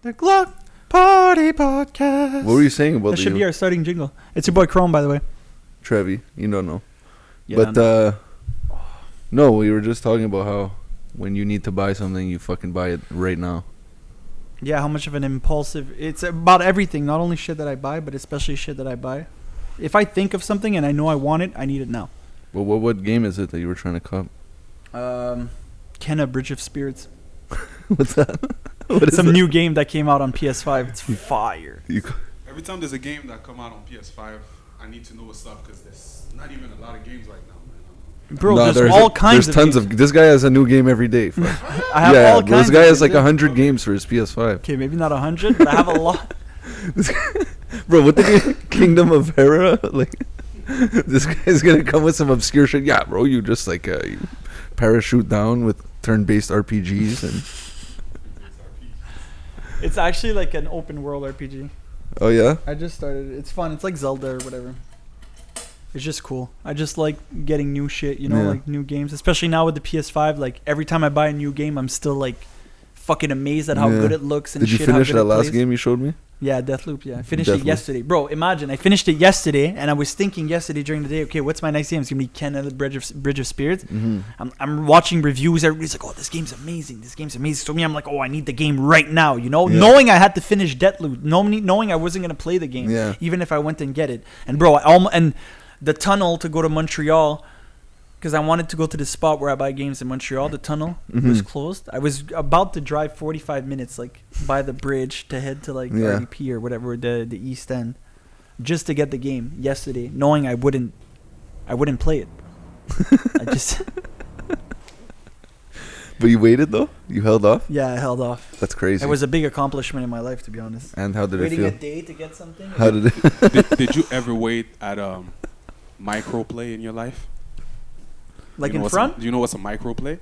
The Gloc Party Podcast. What were you saying about that? Should be our starting jingle. It's your boy Krome, by the way. Trevi, you don't know. Yeah, but no, we were just talking about how when you need to buy something, you fucking buy it right now. Yeah, how much of an impulsive... It's about everything, not only shit that I buy, but especially shit that I buy. If I think of something and I know I want it, I need it now. Well, what game is it that you were trying to cop? Kenna Bridge of Spirits. What's that? It's some new game that came out on PS5. It's fire. Every time there's a game that come out on PS5, I need to know what's up because there's not even a lot of games right now, man. Bro, no, there's all kinds of games. There's tons of... This guy has a new game every day. I have all kinds this guy has like 100 games for his PS5. Okay, maybe not 100, but I have a lot. Bro, what the game? Kingdom of Hera? Like, this guy's gonna come with some obscure shit. Yeah, bro, you just like you parachute down with turn-based RPGs and... It's actually like an open world RPG. Oh yeah? I just started it. It's fun. It's like Zelda or whatever. It's just cool. I just like getting new shit, you know, like new games. Especially now with the PS5, like every time I buy a new game, I'm still like fucking amazed at how good it looks and Did you finish that last game you showed me? Yeah, Deathloop, yeah. I finished it yesterday. Bro, imagine, I finished it yesterday, and I was thinking yesterday during the day, okay, what's my next game? It's going to be Kenna the Bridge of Spirits. Mm-hmm. I'm watching reviews. Everybody's like, oh, this game's amazing. This game's amazing. So me, I'm like, oh, I need the game right now, you know? Yeah. Knowing I had to finish Deathloop. Knowing I wasn't going to play the game, even if I went and get it. And bro, and the tunnel to go to Montreal... Because I wanted to go to the spot where I buy games in Montreal. The tunnel was closed. I was about to drive 45 minutes, like, by the bridge to head to, like, RDP or whatever, the East End, just to get the game yesterday, knowing I wouldn't play it. I just... But you waited, though? You held off? Yeah, I held off. That's crazy. It was a big accomplishment in my life, to be honest. And how did it feel? Waiting a day to get something? How did it... Did you ever wait at microplay in your life? Like in front? Do you know what's a microplay?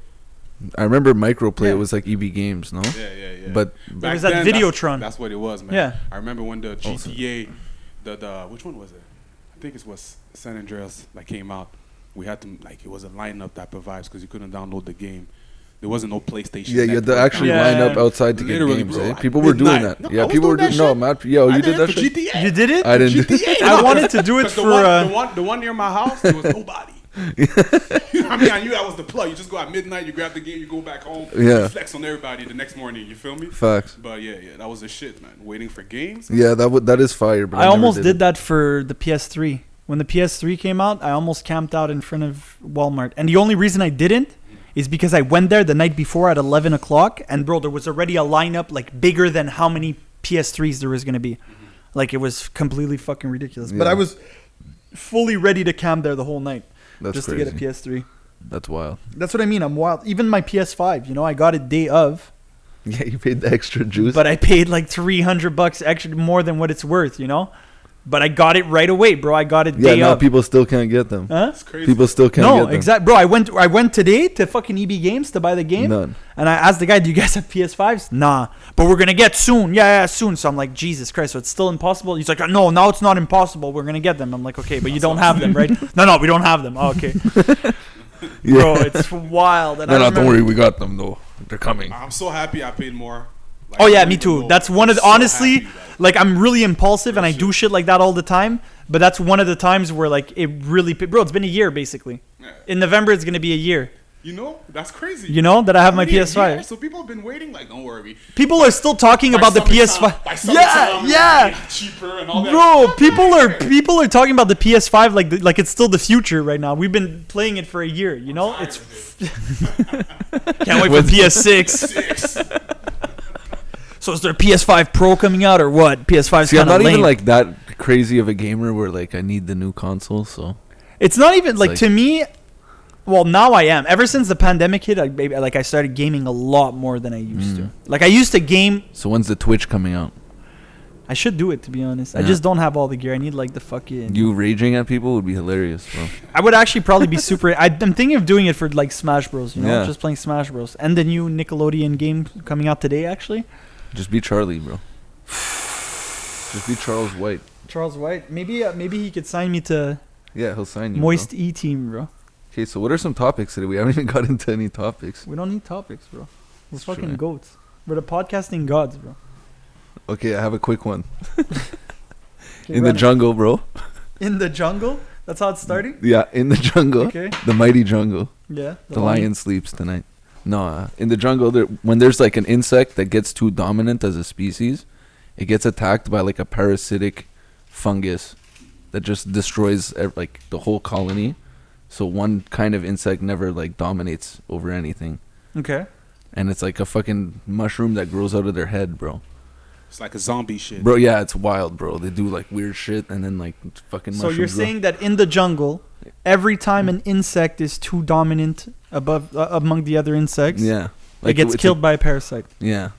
I remember microplay. It was like EB Games, no? Yeah. But it was at Videotron. That's what it was, man. Yeah. I remember when the GTA, the which one was it? I think it was San Andreas that came out. We had to it was a lineup type of vibes because you couldn't download the game. There wasn't no PlayStation. Yeah, you had to actually line up outside to get games. Bro, people were doing that. No, people were doing. No, Matt. Yo, you did that shit. GTA. You did it? I didn't. GTA. I wanted to do it for the one near my house. There was nobody. You know I mean, I knew that was the plug. You just go at midnight, you grab the game, you go back home, you flex on everybody the next morning. You feel me? Facts. But yeah, that was the shit, man. Waiting for games. Yeah, that is fire. But I almost did that for the PS3. When the PS3 came out, I almost camped out in front of Walmart, and the only reason I didn't is because I went there the night before at 11 o'clock, and bro, there was already a lineup like bigger than how many PS3s there was gonna be. Like it was completely fucking ridiculous. Yeah. But I was fully ready to camp there the whole night. That's just crazy. To get a PS3. That's wild. That's what I mean. I'm wild. Even my PS5, you know, I got it day of. Yeah, you paid the extra juice. But I paid like $300 extra more than what it's worth, you know? But I got it right away, bro. I got it day now of. People still can't get them. Huh? It's crazy. People still can't get them. No, exactly. Bro, I went today to fucking EB Games to buy the game. None. And I asked the guy, do you guys have PS5s? Nah. But we're going to get soon. Yeah, soon. So I'm like, Jesus Christ. So it's still impossible? He's like, no, now it's not impossible. We're going to get them. I'm like, okay, but you don't have them, right? No, we don't have them. Oh, okay. Bro, it's wild. And don't worry. We got them, though. They're coming. I'm so happy I paid more. Like, oh, yeah, me too. That's one of the... Honestly, like, I'm really impulsive and I do shit like that all the time. But that's one of the times where, like, it really... Bro, it's been a year, basically. Yeah. In November, it's going to be a year. You know? That's crazy. You know? That I have my PS5. Yeah, so people have been waiting. Like, don't worry. People are still talking about the PS5. Yeah. Cheaper and all that. Bro, people are talking about the PS5 like it's still the future right now. We've been playing it for a year, you know? It's... Can't wait for PS6. So is there a PS5 Pro coming out or what? PS5's kind of lame. I'm not even like that crazy of a gamer where like I need the new console, so... It's not even, like to me... Well, now I am. Ever since the pandemic hit, I started gaming a lot more than I used to. Like, I used to game... So when's the Twitch coming out? I should do it, to be honest. Yeah. I just don't have all the gear. I need, like, the fucking... You raging at people would be hilarious, bro. I would actually probably be super... I'm thinking of doing it for, like, Smash Bros, you know? Yeah. Just playing Smash Bros. And the new Nickelodeon game coming out today, actually. Just be Charlie, bro. Just be Charles White. Charles White? Maybe he could sign me to... Yeah, he'll sign you, Moist bro. E-Team, bro. Okay, so what are some topics today? We haven't even got into any topics. We don't need topics, bro. We're fucking goats. We're the podcasting gods, bro. Okay, I have a quick one. Okay, In the run it. jungle, bro. In the jungle? That's how it's starting? Yeah, in the jungle. Okay. The mighty jungle. Yeah. The lion sleeps tonight. No, in the jungle, when there's like an insect that gets too dominant as a species, it gets attacked by like a parasitic fungus that just destroys like the whole colony. So one kind of insect never like dominates over anything. Okay. And it's like a fucking mushroom that grows out of their head, bro. It's like a zombie shit. Bro, yeah, it's wild, bro. They do like weird shit and then like fucking So mushrooms. you're saying that in the jungle, every time an insect is too dominant among the other insects, Yeah. it gets killed by a parasite. Yeah.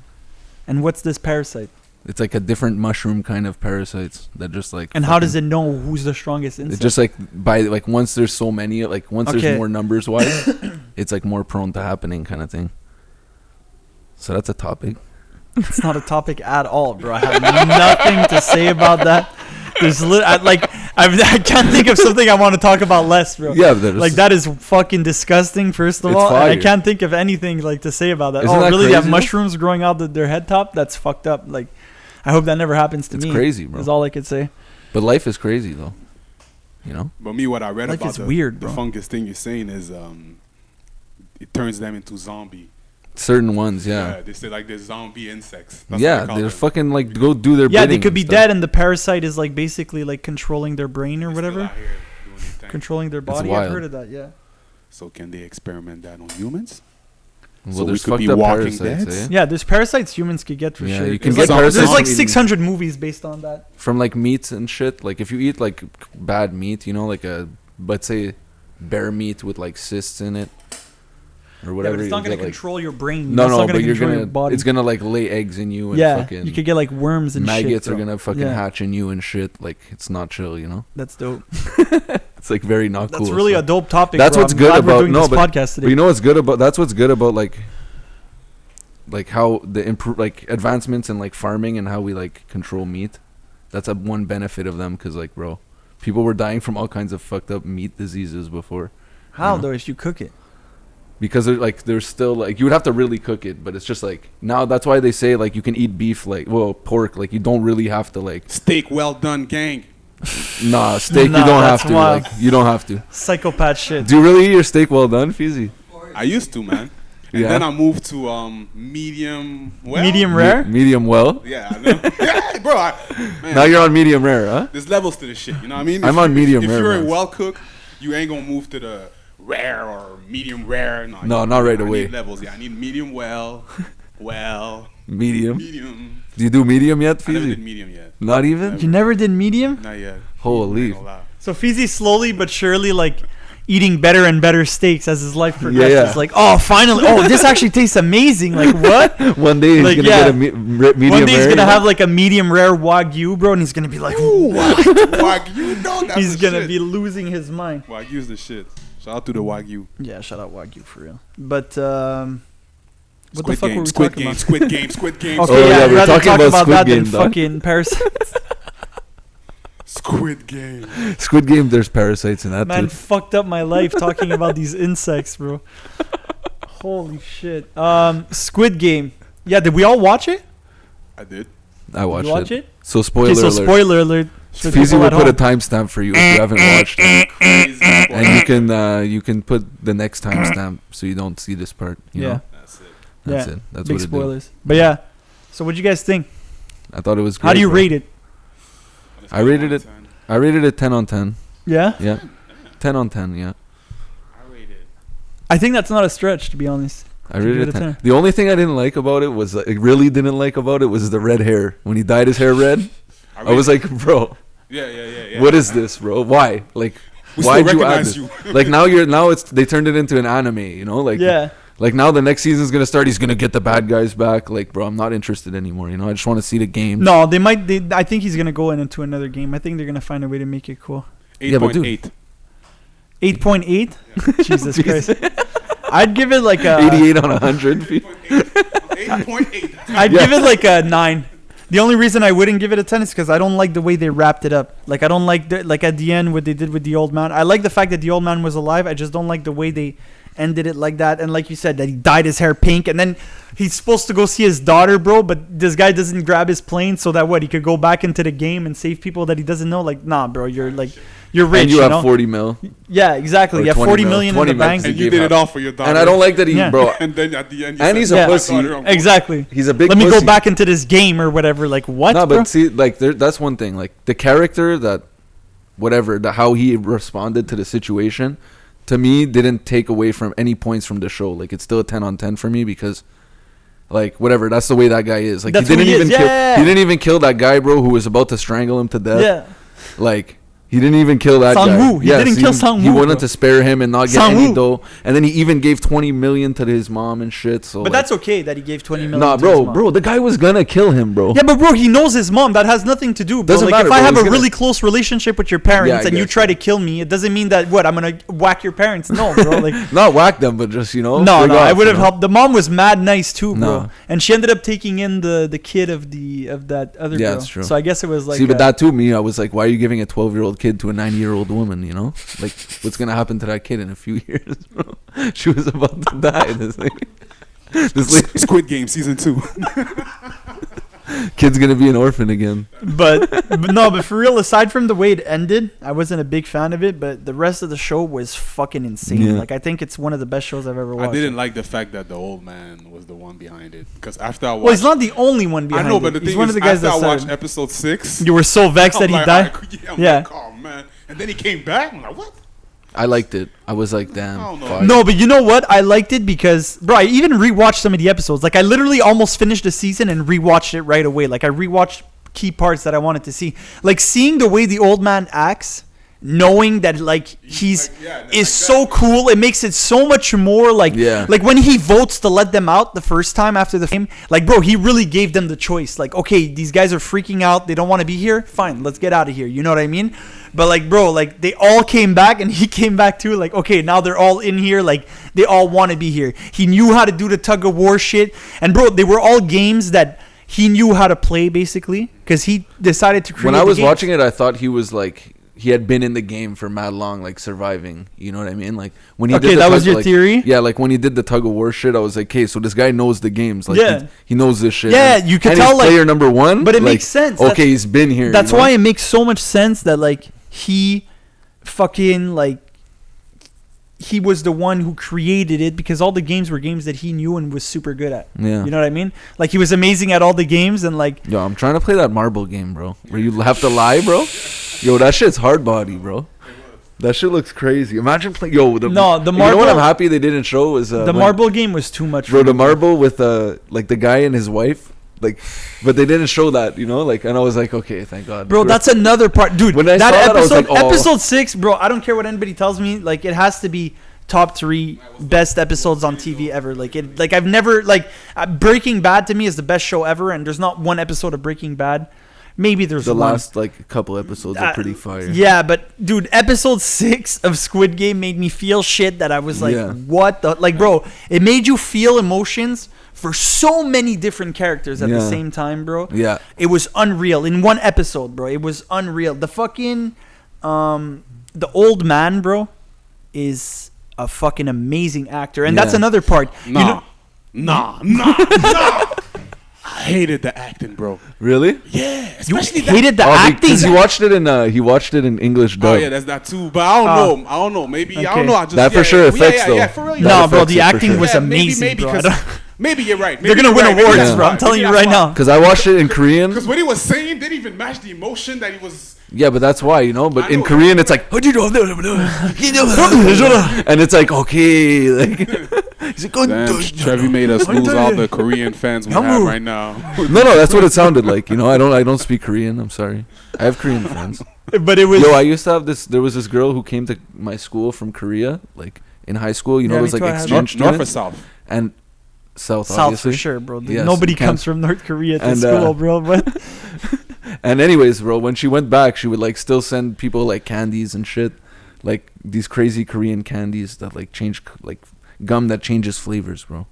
And what's this parasite? It's like a different mushroom kind of parasites that just like. And how does it know who's the strongest insect? It's just like by like once there's so many, like once there's more numbers wise, it's like more prone to happening kind of thing. So that's a topic. It's not a topic at all, bro. I have nothing to say about that. There's I can't think of something I want to talk about less, bro. Yeah, like that is fucking disgusting. First of It's all, and I fire. can't think of anything like to say about that. Isn't Oh, that really? They have crazy? mushrooms growing out their head top? That's fucked up. Like, I hope that never happens to It's me. crazy, bro. Is all I could say. But life is crazy though. You know? But me, what I read Life about is weird, the bro. fungus thing you're saying is it turns them into zombie. Certain ones, yeah. They say like they're zombie insects. That's Yeah, what they call they're them. fucking like go do their Yeah, they bidding could and be stuff. dead, and the parasite is like basically like controlling their brain or They're still whatever, out here doing their thing. controlling their body. I've wild. heard of that. Yeah. So can they experiment that on humans? Well, So we there's could fucked be up Walking parasites, Deads? eh? Yeah, there's parasites humans could get for Yeah, sure. you can There's get like, parasites there's like from 600 movies based on that. From like meats and shit. Like if you eat like bad meat, you know, like let's say bear meat with like cysts in it or Yeah, whatever. but it's not you going to get, like, control your brain. No, It's not no, gonna but you're control your gonna. body. It's gonna like lay eggs in you and Yeah, fucking you could get like worms and maggots shit. are bro. gonna fucking Yeah. hatch in you and shit. Like it's not chill, you know. That's dope. It's like very not That's cool. really so. a dope topic. That's bro. what's I'm good glad we're about- doing no, this but- podcast today. But you know what's good about? That's what's good about like how the like advancements in like farming and how we like control meat. That's one benefit of them because like bro, people were dying from all kinds of fucked up meat diseases before. How know. though? If you cook it, Because there's still like you would have to really cook it, but it's just like now that's why they say like you can eat beef pork, like you don't really have to like Steak well done, gang. steak Nah, you don't that's have to wild. like you don't have to. psychopath shit. Do you really eat your steak well done, Feezy? I used to, man. And Yeah. then I moved to medium well. Medium rare. Medium well. Yeah, I know. Yeah, bro. Man, Now you're on medium rare, huh? there's levels to this shit. You know what I mean? I'm on medium if rare, you're a man. well cook, you ain't gonna move to the rare or medium rare. No, not right I away. Need levels. Yeah, I need medium well, Medium. medium. Do you do medium yet, I never did Feezy? medium yet. Not even. You never did medium. Not yet. Holy. I ain't gonna lie. So Feezy slowly but surely like eating better and better steaks as his life progresses. Yeah. Like, oh, finally, this actually tastes amazing. Like, what? One day he's Like, gonna yeah. get a medium One day he's rare, gonna you know? have like a medium rare Wagyu, bro, and he's gonna be like, Wagyu, no, that's he's the gonna shit. be losing his mind. Wagyu's the shit. Shout out to the Wagyu. Yeah, shout out Wagyu for real. But what the Squid fuck Game, were we Squid talking Game, about? Squid Game, Squid Game. Okay, Oh, yeah, yeah, I'd we're rather talking talk about about Squid that than Game, dog. fucking parasites. Squid Game. Squid Game. There's parasites in that Man, too. fucked up my life talking about these insects, bro. Holy shit. Squid Game. Yeah, did we all watch it? I did. I watched you watch it. it? So spoiler Okay, so alert. spoiler alert. for Feezy people will at put a home. timestamp for you if you haven't watched it, Crazy. and you can put the next timestamp so you don't see this part. You Yeah. know? That's it. That's Yeah, it. That's Big what it do. spoilers. But yeah. So what'd you guys think? I thought it was great. How do you bro. rate it? I rated it. I rated it 10 on 10. Yeah? Yeah. 10 on 10, yeah. I rated. I think that's not a stretch, to be honest. I Give rated it it a 10. 10. The only thing I didn't like about it was, really didn't like about it was the red hair. When he dyed his hair red, I was like, bro, yeah. what is this, bro? Why? Like, We why'd still you add recognize this? you. Like, they turned it into an anime, you know? Like, Yeah. Like now the next season's gonna start. He's gonna get the bad guys back. Like, bro, I'm not interested anymore. You know, I just want to see the game. No, they might. I think he's gonna go into another game. I think they're gonna find a way to make it cool. Yeah, but dude. 8.8. 8.8. Jesus Christ. I'd give it like a. 88 on 100. 8.8. I'd give it like a 9. The only reason I wouldn't give it a 10 is because I don't like the way they wrapped it up. Like I don't like like at the end what they did with the old man. I like the fact that the old man was alive. I just don't like the way they ended it like that. And like you said, that he dyed his hair pink, and then he's supposed to go see his daughter, bro. But this guy doesn't grab his plane so that he could go back into the game and save people that he doesn't know. Like, nah, bro, you're rich. And you have 40 mil. Yeah, exactly. You have 40 million in the bank. And you did it all for your daughter. And I don't like that bro. And then at the end, and he's a pussy. Exactly. He's a big Let pussy. me go back into this game or whatever. Like, what, No, bro? but see, like, that's one thing. Like, the character how he responded to the situation, to me, didn't take away from any points from the show. Like, it's still a 10 on 10 for me because, like, whatever, that's the way that guy is. Like, he didn't even kill that guy, bro, who was about to strangle him to death. Yeah. Like, he didn't even kill that guy. Sang-woo. He didn't kill Sang-woo. He wanted to spare him and not get any dough. And then he even gave 20 million to his mom and shit. So, but that's okay that he gave 20 million. Nah, to his mom. bro, the guy was gonna kill him, bro. Yeah, but bro, he knows his mom. That has nothing to do, bro. Doesn't like, matter, if I bro. have a really close relationship with your parents and you guess, try to kill me, it doesn't mean that I'm gonna whack your parents. No, bro. Like, not whack them, but just No, I would have helped. The mom was mad nice too, bro. No. And she ended up taking in the kid of that other girl. Yeah, that's true. So I guess it was like. See, but that to me, I was like, why are you giving a 12-year-old kid to a 90-year-old woman? You know, like, what's gonna happen to that kid in a few years, bro? She was about to die. This lady. Squid Game season 2. Kid's gonna be an orphan again. But for real, aside from the way it ended, I wasn't a big fan of it. But the rest of the show was fucking insane. Yeah. Like, I think it's one of the best shows I've ever watched. I didn't like the fact that the old man was the one behind it, because after I watched, Well, he's not the only one behind it. I know, but the he's thing one is, of the guys after that I watched started. episode 6, You were so vexed that he died. Yeah. Like, oh man! And then he came back. I'm like, what? I liked it. I was like, damn. I don't know. fuck. No, but you know what? I liked it because, bro, I even rewatched some of the episodes. Like, I literally almost finished the season and rewatched it right away. Like, I rewatched key parts that I wanted to see. Like, seeing the way the old man acts, knowing that, like, he's is so cool. It makes it so much more, like, like when he votes to let them out the first time after the game, like, bro, he really gave them the choice. Like, okay, these guys are freaking out. They don't want to be here. Fine, let's get out of here. You know what I mean? But, like, bro, like, they all came back and he came back too. Like, okay, now they're all in here. Like, they all want to be here. He knew how to do the tug of war shit. And, bro, they were all games that he knew how to play, basically, because he decided to create. When I was watching it, I thought he was like, he had been in the game for mad long, like surviving. You know what I mean? Like, when he did that was your theory? Yeah, like when he did the tug of war shit, I was like, okay, so this guy knows the games. Like, he knows this shit. Yeah, you could tell, he's like, player number one. But it like, makes sense. Okay, he's been here. That's why it makes so much sense that, like, he fucking, like, he was the one who created it, because all the games were games that he knew and was super good at. Yeah. You know what I mean? Like, he was amazing at all the games, and, like, yo, I'm trying to play that marble game, bro, where you have to lie, bro. Yo, that shit's hard body, bro. That shit looks crazy. Imagine playing. Yo, the marble. You know what I'm happy they didn't show was the marble game was too much. Bro, the marble with like the guy and his wife, like, but they didn't show that, you know, like, and I was like, okay, thank God. Bro, that's another part, dude. When I saw that, I was like, oh. Episode 6, bro. I don't care what anybody tells me. Like, it has to be top 3 best episodes on TV ever. Like, it. Like, I've never, like, Breaking Bad to me is the best show ever, and there's not one episode of Breaking Bad. Maybe there's the one. last like couple episodes are pretty fire. Yeah, but dude, episode 6 of Squid Game made me feel shit that I was like, what the, like, bro, it made you feel emotions for so many different characters at the same time, bro. Yeah, it was unreal in one episode, bro. It was unreal. The fucking the old man, bro, is a fucking amazing actor, and that's another part. Nah. I hated the acting, bro. Really? Yeah, especially you hated the acting. Because he watched it in English dub. Oh yeah, that's that too. But I don't know. Maybe I don't know. I just that for sure affects though. Yeah, for real. No, bro, the acting was amazing, bro. Maybe you're right. They're gonna win awards, bro. I'm telling you right now. Because I watched it in Korean. Because what he was saying didn't even match the emotion that he was. Yeah, but that's why, you know. But in Korean, it's like, and it's like, okay, like. Damn, Trevi made us lose all the Korean fans we have right now. No, that's what it sounded like. You know, I don't speak Korean. I'm sorry. I have Korean friends. But it was. Yo, I used to have this. There was this girl who came to my school from Korea, like in high school. You know, those like exchange students. North or south? And South, obviously. For sure, bro. Yes, nobody comes from North Korea to school, bro. But and anyways, bro, when she went back, she would like still send people like candies and shit, like these crazy Korean candies that like change, like gum that changes flavors, bro.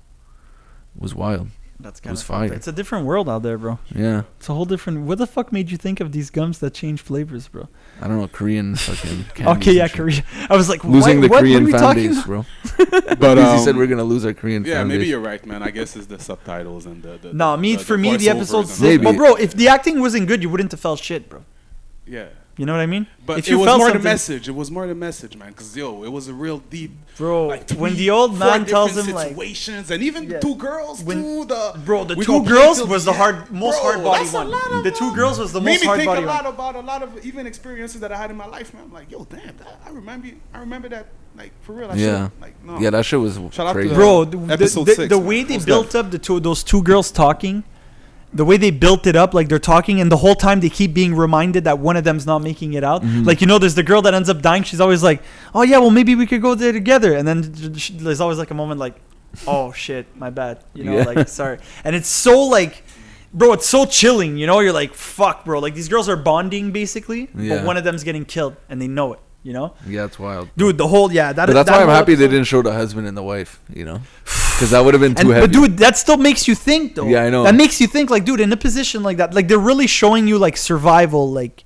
It was wild. That's It kind was of fire. It's a different world out there, bro. Yeah. It's a whole different. What the fuck made you think of these gums that change flavors, bro? I don't know, Korean fucking candies Okay, yeah, and shit. Korea. I was like, Losing the what Korean are we fan talking base, about? bro. But Because said we're gonna lose our Korean yeah, fan maybe base. you're right, man. I guess it's the subtitles and the No, for me, the voiceovers episodes. and Maybe. But bro, if the acting wasn't good, you wouldn't have felt shit, bro. yeah. You know what I mean? But if it you was felt more the something- message. It was more the message, man. Because it was a real deep. Bro, Like, when three, the old four man tells different him like, situations, and even Yeah. the two girls, When- the bro, the we two gonna play girls till was the most Bro, hard body that's a one. lot of, The two girls was the made most me hard think body a lot one. about a lot of even experiences that I had in my life, man. I'm like, yo, damn, I remember that, like, for real. That Yeah. shit, like, no. Yeah, that shit was Shout out to crazy. the- Bro, Episode the 6, the man. way they What's built that? up those two girls talking, the way they built it up, like they're talking, and the whole time they keep being reminded that one of them's not making it out. Mhm. Like, you know, there's the girl that ends up dying. She's always like, "Oh yeah, well maybe we could go there together." And then there's always like a moment like, "Oh shit, my bad," you know, Yeah. like sorry. And it's so like, bro, it's so chilling. You know, you're like, "Fuck, bro." Like these girls are bonding basically, Yeah. but one of them's getting killed, and they know it. You know, Yeah, it's wild. dude, the whole that. But that's that why I'm whole happy they episode- didn't show the husband and the wife, you know? Because that would have been too And, heavy. but dude, that still makes you think, though. Yeah, I know. That makes you think, like, dude, in a position like that, like they're really showing you like survival, like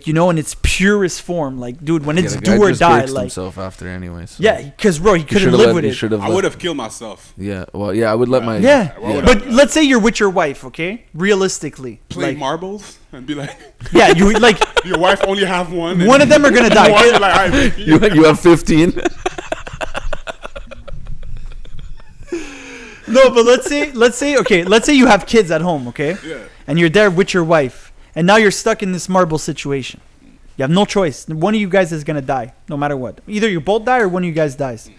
you know, in its purest form. Like, dude, when it's the guy do or just die, jerks like, himself after anyway. So. yeah, because bro, he couldn't should've live let- with he it. should've I let- would have killed myself. Yeah, well, yeah, I would let my... Yeah, Why would but I? let's say you're with your wife, okay? Realistically, Play like, marbles and be like, yeah, you like your wife only have one. and one of them are gonna die. one, you're like, all right, You have 15? No, but let's say you have kids at home, okay? yeah. And you're there with your wife, and now you're stuck in this marble situation. You have no choice. One of you guys is gonna die, no matter what. Either you both die or one of you guys dies.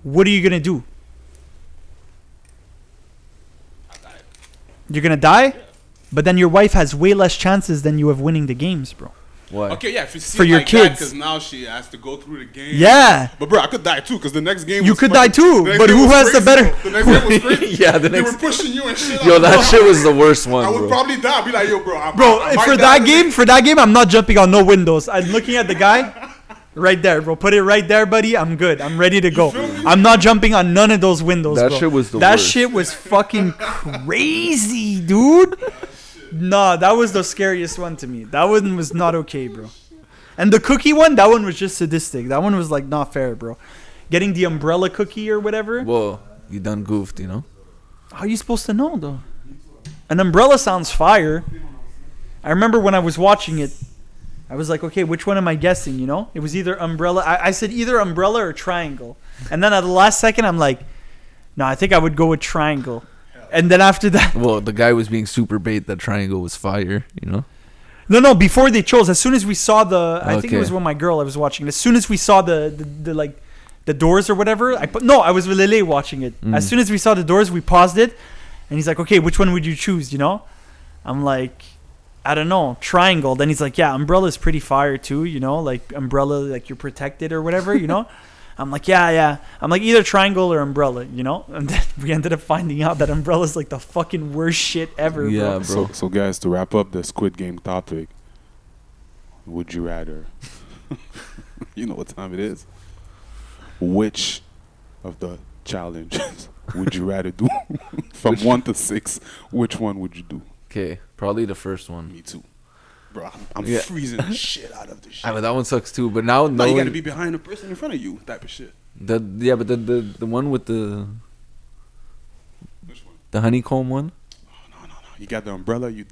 What are you gonna do? You're gonna die, but then your wife has way less chances than you of winning the games, bro. What? Okay, yeah, if you see For it your like kids. because now she has to go through the game. Yeah. But bro, I could die too because the next game. You was could fucking- die too, the next but game who was has the crazy, better- bro. The next game was crazy. Yeah, the They next... were pushing you and shit. Yo, I'm that like, shit was the worst one, I would bro. probably die. I'd be like, yo, bro, I Bro, might for die that game, I'm not jumping on no windows. I'm looking at the guy right there, bro. Put it right there, buddy. I'm good. I'm ready to go. feel me? I'm not jumping on none of those windows, That bro. shit was the That worst. shit was fucking crazy, dude. Nah, that was the scariest one to me. That one was not okay, bro. And the cookie one, that one was just sadistic. That one was like not fair, bro. Getting the umbrella cookie or whatever. Whoa, you done goofed, you know? How are you supposed to know, though? An umbrella sounds fire. I remember when I was watching it, I was like, okay, which one am I guessing, you know? It was either umbrella. I said either umbrella or triangle. And then at the last second, I'm like, no, I think I would go with triangle. And then after that, Well, the guy was being super bait that triangle was fire, you know? no, before they chose, as soon as we saw I think it Okay. was when my girl I was watching. As soon as we saw the like the doors or whatever, I was with Lele watching it. As soon as we saw the doors, we paused it, and he's like, "Okay, which one would you choose?" You know, I'm like, I don't know, triangle. Then he's like, "Yeah, umbrella's pretty fire too. You know, like umbrella, like you're protected or whatever. You know." I'm like, yeah. I'm like, either triangle or umbrella, you know? And then we ended up finding out that umbrella's like the fucking worst shit ever, Yeah, bro. bro. So guys, to wrap up the Squid Game topic, would you rather? You know what time it is. Which of the challenges would you rather do? From 1 to 6, which one would you do? Okay, probably the first one. Me too. Bro, I'm Yeah. freezing the shit out of this shit. Ah, but that one sucks too. But now, No, you knowing gotta be behind the person in front of you, type of shit. but the one with the Which one? honeycomb one. No. You got the umbrella, you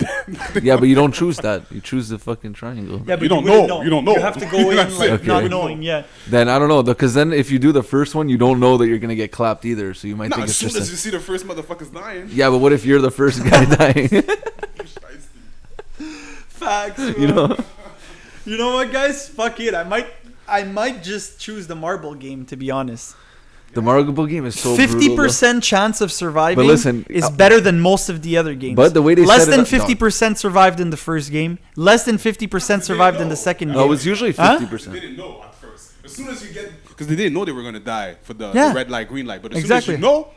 Yeah, but you don't choose that. You choose the fucking triangle. Yeah, but You don't wouldn't know. You don't know. You have to go in That's like it. not Okay. knowing, yeah. Then I don't know, because then if you do the first one, you don't know that you're gonna get clapped either. So you might Nah, think as it's soon just. as you see the first motherfuckers dying. Yeah, but what if you're the first guy dying? Facts. You know? You know what, guys? Fuck it. I might just choose the marble game, to be honest. The marble game is so 50% chance of surviving But listen, is better than most of the other games. But the way they less set it than up- 50% survived in the first game. Less than 50% survived in the second game. No, it's usually Huh? 50%. They didn't know at first. As soon as you get, because they didn't know they were gonna die for the Yeah. red light, green light. But as Exactly. soon as you know,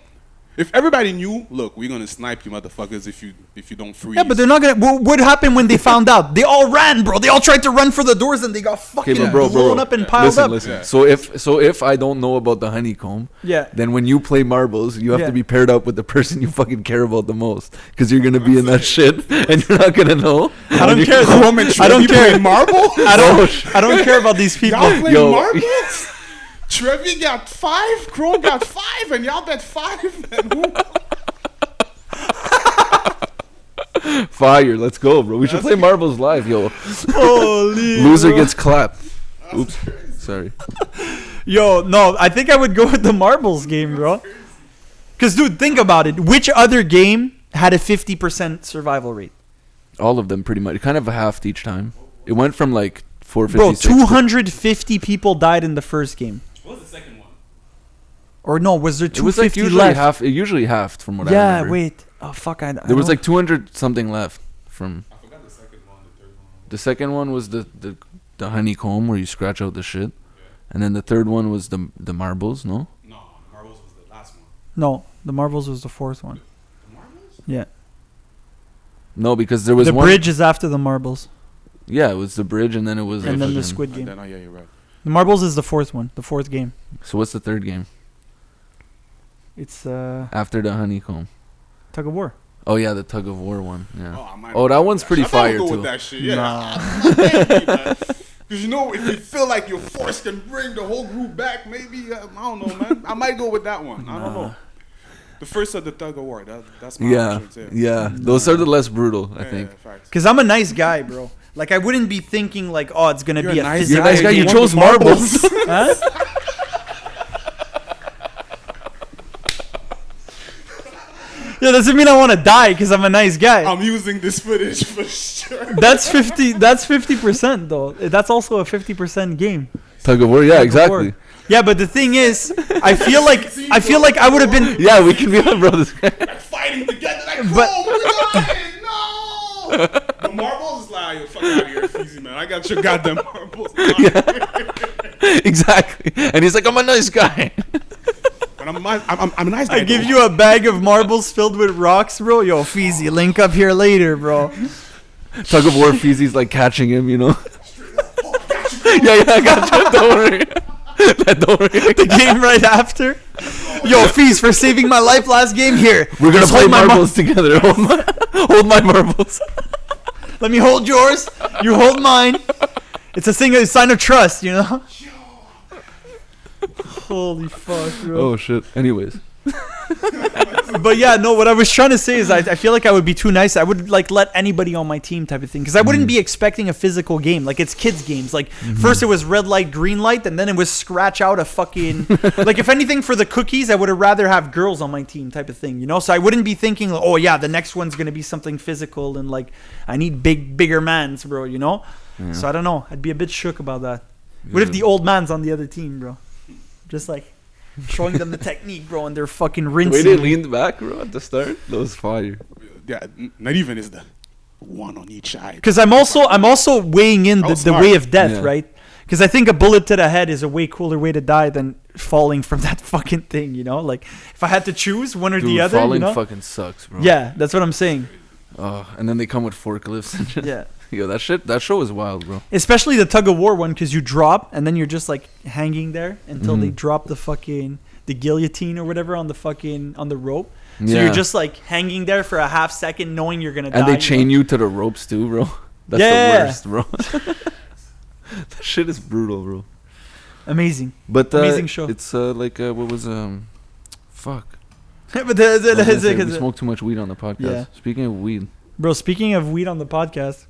If everybody knew, look, we're gonna snipe you, motherfuckers, if you don't freeze. Yeah, but they're not gonna. What happened when they found out? They all ran, bro. They all tried to run for the doors and they got fucking blown up and piled up. Listen. Yeah. So if I don't know about the honeycomb, then when you play marbles, you have to be paired up with the person you fucking care about the most, because you're gonna be in that shit and you're not gonna know. I don't care. I don't care. Marble? I don't care about these people. Y'all play marbles? Trevi got 5, Krome got 5, and y'all bet 5. And who? Fire, let's go, bro. We should play marbles live, yo. Holy loser gets clapped. Oops, sorry. Yo, no, I think I would go with the marbles game, bro. Because, dude, think about it. Which other game had a 50% survival rate? All of them, pretty much. Kind of halved each time. It went from like 456. Bro, 250 people died in the first game. What was the second one? Or no, was there 250 it was like usually left? It usually halved from what I remember. Yeah, wait. Oh, fuck. There was like 200 something left from... I forgot the second one, the third one. The second one was the honeycomb where you scratch out the shit. Yeah. And then the third one was the marbles, no? No, marbles was the last one. No, the marbles was the fourth one. The marbles? Yeah. No, because there was the one... bridge is after the marbles. Yeah, it was the bridge and then it was... And then the Squid Game. Yeah, you're right. The marbles is the fourth one, the fourth game. So what's the third game? It's after the honeycomb. Tug of War. Oh yeah, the tug of war one. Yeah. Oh, that one's pretty fire go too. With that shit. Yeah. Nah. Because you know, if you feel like you're forced to bring the whole group back, maybe I don't know, man. I might go with that one. I don't know. The first of the tug of war. That's my option. Yeah. Those are the less brutal, I think. Because I'm a nice guy, bro. Like I wouldn't be thinking like, oh, it's gonna be a nice physical. You're a nice guy. You chose marbles. Huh? Yeah, doesn't mean I want to die because I'm a nice guy. I'm using this footage for sure. That's 50. That's 50% though. That's also a 50% game. Tug of war. Yeah, exactly. Yeah, but the thing is, I feel like I would have been. Yeah, we can be on, bro. This guy. Like fighting together, like, no. The marbles is like, yo, fuck out of here, it's easy, man. I got your goddamn marbles. Exactly. And he's like, I'm a nice guy. I'm a nice guy. I give you a bag of marbles filled with rocks, bro. Yo, Feezy, link up here later, bro. Tug of war, Feezy's like catching him, you know. Yeah, I got you. Don't worry. Don't worry. The game right after. Yo, Feez, for saving my life last game here. We're gonna play marbles together. Hold my marbles. Let me hold yours. You hold mine. It's a sign of trust, you know. Holy fuck, bro. Oh shit. Anyways. But yeah, no, what I was trying to say is I feel like I would be too nice. I would like let anybody on my team type of thing. Because I wouldn't be expecting a physical game. Like it's kids games. Like first it was red light, green light, and then it was scratch out a fucking like if anything for the cookies, I would have rather have girls on my team type of thing, you know? So I wouldn't be thinking, oh yeah, the next one's gonna be something physical and like I need bigger mans, bro, you know? Yeah. So I don't know. I'd be a bit shook about that. What if the old man's on the other team, bro? Just like showing them the technique, bro, and they're fucking rinsing. The way they leaned back, bro, at the start, that was fire. Yeah, not even is the one on each side. Because I'm also weighing in the way of death, right? Because I think a bullet to the head is a way cooler way to die than falling from that fucking thing, you know? Like, if I had to choose one or the other, falling you know? Fucking sucks, bro. Yeah, that's what I'm saying. And then they come with forklifts and shit. Yeah. Yo, that show is wild, bro. Especially the tug of war one, because you drop and then you're just like hanging there until they drop the guillotine or whatever on the rope. So you're just like hanging there for a half second, knowing you're gonna die. And they chain you to the ropes too, bro. That's the worst, bro. That shit is brutal, bro. Amazing. But amazing show. It's like what was fuck. But we smoke too much weed on the podcast. Yeah. Speaking of weed, bro. Speaking of weed on the podcast,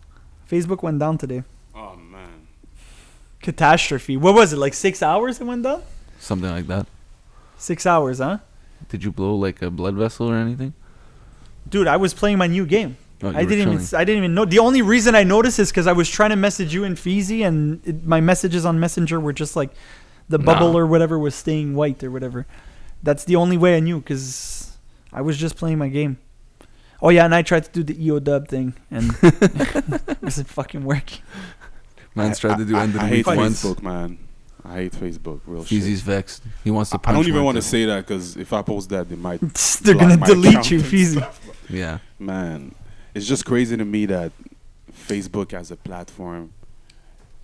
Facebook went down today. Oh man. Catastrophe. What was it? Like 6 hours it went down? Something like that. 6 hours, huh? Did you blow like a blood vessel or anything? Dude, I was playing my new game. Oh, I didn't even know. The only reason I noticed is because I was trying to message you and Feezy, and my messages on Messenger were just like the bubble or whatever was staying white or whatever. That's the only way I knew, because I was just playing my game. Oh yeah, and I tried to do the EO dub thing, and it wasn't fucking working. Man's tried to do end of the week once. Facebook, man. I hate Facebook. Real shit. Feezy's vexed. He wants to punch I don't even Martha. want to say that because if I post that, they might. They're block gonna my delete account you, and Feezy. stuff. Yeah. Man, it's just crazy to me that Facebook as a platform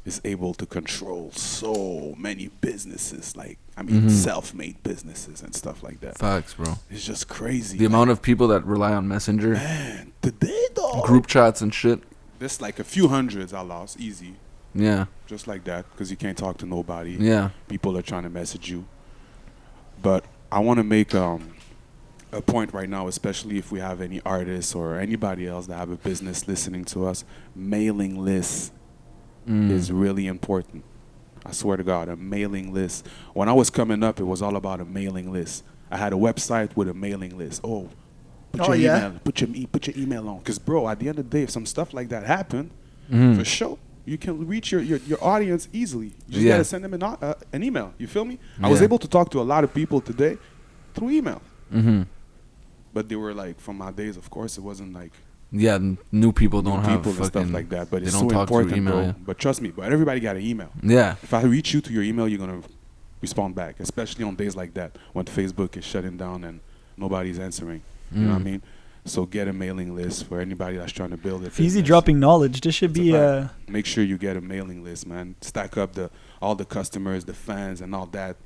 is able to control so many businesses. Like, I mean, self-made businesses and stuff like that. Facts, bro. It's just crazy. The amount of people that rely on Messenger, Man, today though, group chats and shit. there's like a few hundreds I lost easy, Yeah. just like that, because you can't talk to nobody. Yeah. People are trying to message you. But I want to make a point right now, especially if we have any artists or anybody else that have a business listening to us. Mailing lists is really important. I swear to God, a mailing list. When I was coming up, it was all about a mailing list. I had a website with a mailing list. Put your email, put your email on. Because, bro, at the end of the day, if some stuff like that happened, for sure, you can reach your audience easily. You just gotta send them an email. You feel me? I was able to talk to a lot of people today through email. But they were like, from my days, of course, it wasn't like new people don't have people and fucking, stuff like that. But they it's don't so talk through important, email, bro. yeah. But trust me, but everybody got an email. Yeah. If I reach you to your email, you're gonna respond back, especially on days like that when Facebook is shutting down and nobody's answering. You know what I mean? So get a mailing list for anybody that's trying to build it. Feezy dropping knowledge. This should be Make sure you get a mailing list, man. Stack up all the customers, the fans, and all that.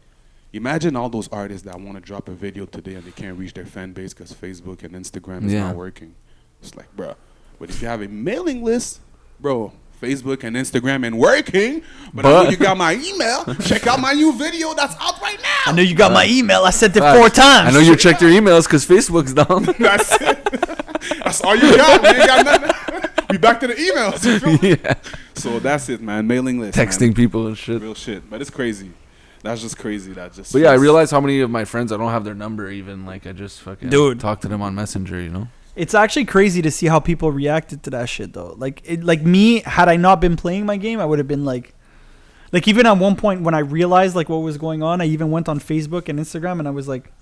Imagine all those artists that want to drop a video today and they can't reach their fan base because Facebook and Instagram is not working. It's like, bro. But if you have a mailing list, bro, Facebook and Instagram ain't working, but I know you got my email. Check out my new video that's out right now. I know you got my email. I sent it 4 times. I know you checked your emails because Facebook's down. That's it. That's all you got. You ain't got nothing. We back to the emails. You feel me? Yeah. So that's it, man. Mailing list. Texting man. people and shit. Real shit. But it's crazy. That's just crazy. That just. But yeah, I realize how many of my friends, I don't have their number even. Like, I just fucking talk to them on Messenger, you know? It's actually crazy to see how people reacted to that shit, though. Like me, had I not been playing my game, I would have been like even at one point when I realized like what was going on, I even went on Facebook and Instagram and I was like